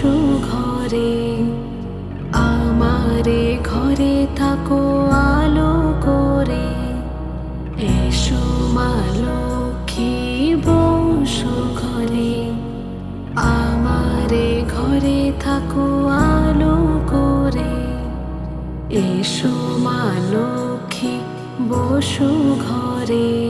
বসু ঘরে, আমারে ঘরে থাকো আলো করে। এসো মা লক্ষ্মী বসু ঘরে, আমারে ঘরে থাকো আলো করে। এসো মা লক্ষ্মী বসু ঘরে।